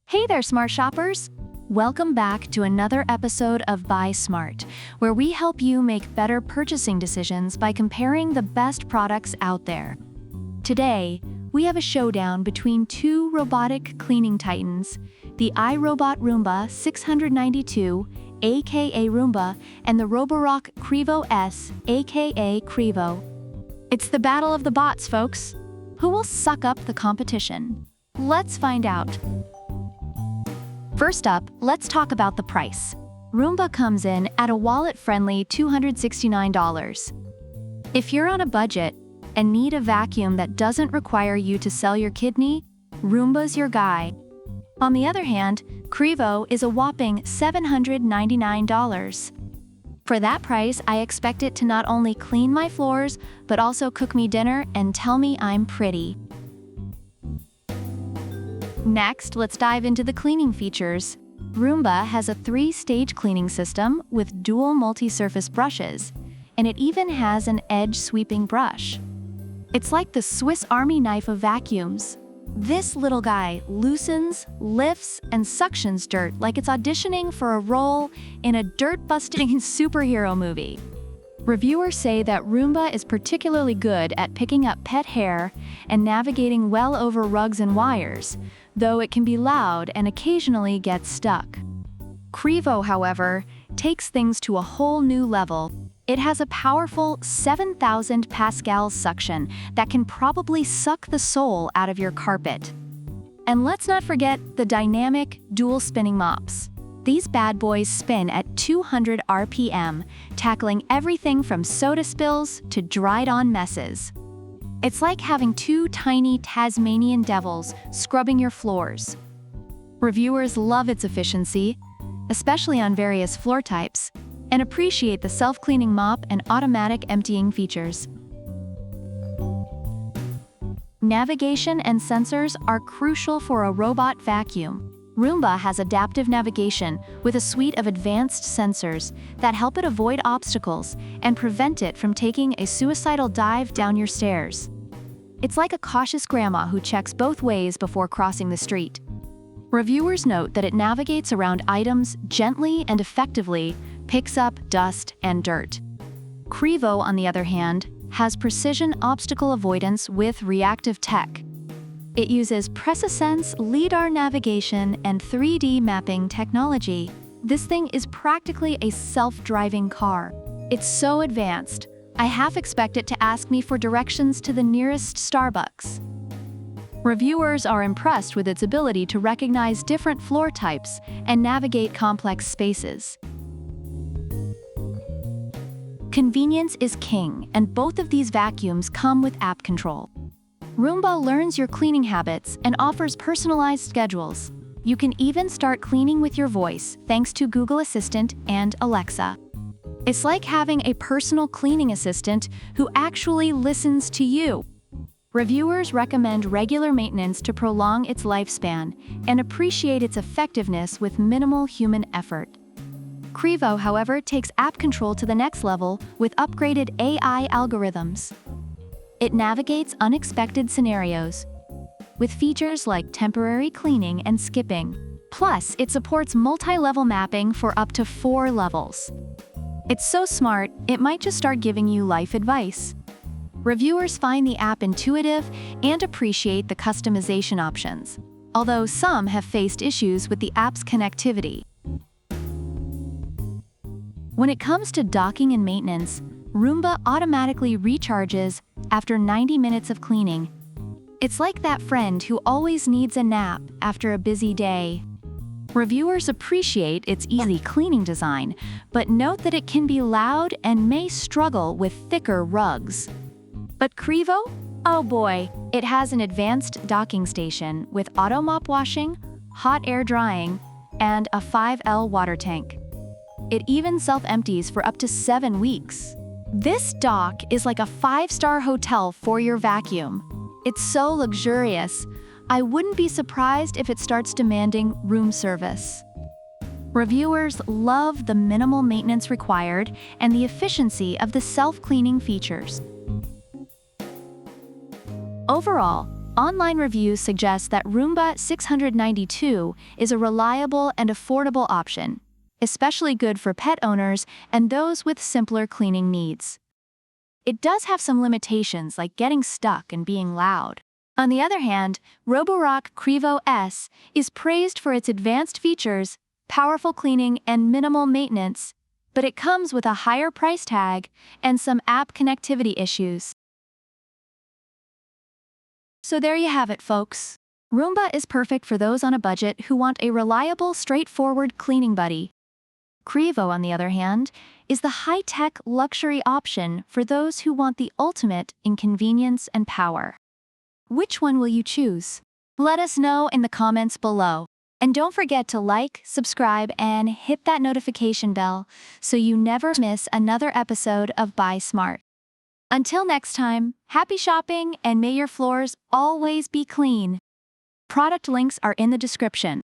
Hey there, smart shoppers! Welcome back to another episode of Buy Smart, where we help you make better purchasing decisions by comparing the best products out there. Today, we have a showdown between two robotic cleaning titans, the iRobot Roomba 692, aka Roomba, and the Roborock Qrevo S, aka Qrevo. It's the battle of the bots, folks. Who will suck up the competition? Let's find out. First up, let's talk about the price. Roomba comes in at a wallet-friendly $269. If you're on a budget and need a vacuum that doesn't require you to sell your kidney, Roomba's your guy. On the other hand, Qrevo is a whopping $799. For that price, I expect it to not only clean my floors, but also cook me dinner and tell me I'm pretty. Next, let's dive into the cleaning features. Roomba has a 3-stage cleaning system with dual multi-surface brushes, and it even has an edge-sweeping brush. It's like the Swiss Army knife of vacuums. This little guy loosens, lifts, and suctions dirt like it's auditioning for a role in a dirt-busting superhero movie. Reviewers say that Roomba is particularly good at picking up pet hair and navigating well over rugs and wires, though it can be loud and occasionally gets stuck. Qrevo, however, takes things to a whole new level. It has a powerful 7,000 pascal suction that can probably suck the soul out of your carpet. And let's not forget the dynamic dual spinning mops. These bad boys spin at 200 RPM, tackling everything from soda spills to dried-on messes. It's like having two tiny Tasmanian devils scrubbing your floors. Reviewers love its efficiency, especially on various floor types, and appreciate the self-cleaning mop and automatic emptying features. Navigation and sensors are crucial for a robot vacuum. Roomba has adaptive navigation with a suite of advanced sensors that help it avoid obstacles and prevent it from taking a suicidal dive down your stairs. It's like a cautious grandma who checks both ways before crossing the street. Reviewers note that it navigates around items gently and effectively, picks up dust and dirt. Qrevo, on the other hand, has precision obstacle avoidance with reactive tech. It uses PreciSense LiDAR navigation and 3D mapping technology. This thing is practically a self-driving car. It's so advanced, I half expect it to ask me for directions to the nearest Starbucks. Reviewers are impressed with its ability to recognize different floor types and navigate complex spaces. Convenience is king, and both of these vacuums come with app control. Roomba learns your cleaning habits and offers personalized schedules. You can even start cleaning with your voice thanks to Google Assistant and Alexa. It's like having a personal cleaning assistant who actually listens to you. Reviewers recommend regular maintenance to prolong its lifespan and appreciate its effectiveness with minimal human effort. Qrevo, however, takes app control to the next level with upgraded AI algorithms. It navigates unexpected scenarios with features like temporary cleaning and skipping. Plus, it supports multi-level mapping for up to 4 levels. It's so smart, it might just start giving you life advice. Reviewers find the app intuitive and appreciate the customization options, although some have faced issues with the app's connectivity. When it comes to docking and maintenance, Roomba automatically recharges after 90 minutes of cleaning. It's like that friend who always needs a nap after a busy day. Reviewers appreciate its easy cleaning design, but note that it can be loud and may struggle with thicker rugs. But Qrevo? Oh boy, it has an advanced docking station with auto mop washing, hot air drying, and a 5L water tank. It even self-empties for up to 7 weeks. This dock is like a 5-star hotel for your vacuum. It's so luxurious, I wouldn't be surprised if it starts demanding room service. Reviewers love the minimal maintenance required and the efficiency of the self-cleaning features. Overall, Online reviews suggest that Roomba 692 is a reliable and affordable option, especially good for pet owners and those with simpler cleaning needs. It does have some limitations like getting stuck and being loud. On the other hand, Roborock Qrevo S is praised for its advanced features, powerful cleaning, and minimal maintenance, but it comes with a higher price tag and some app connectivity issues. So there you have it, folks. Roomba is perfect for those on a budget who want a reliable, straightforward cleaning buddy. Qrevo, on the other hand, is the high-tech luxury option for those who want the ultimate in convenience and power. Which one will you choose? Let us know in the comments below. And don't forget to like, subscribe, and hit that notification bell so you never miss another episode of Buy Smart. Until next time, happy shopping and may your floors always be clean. Product links are in the description.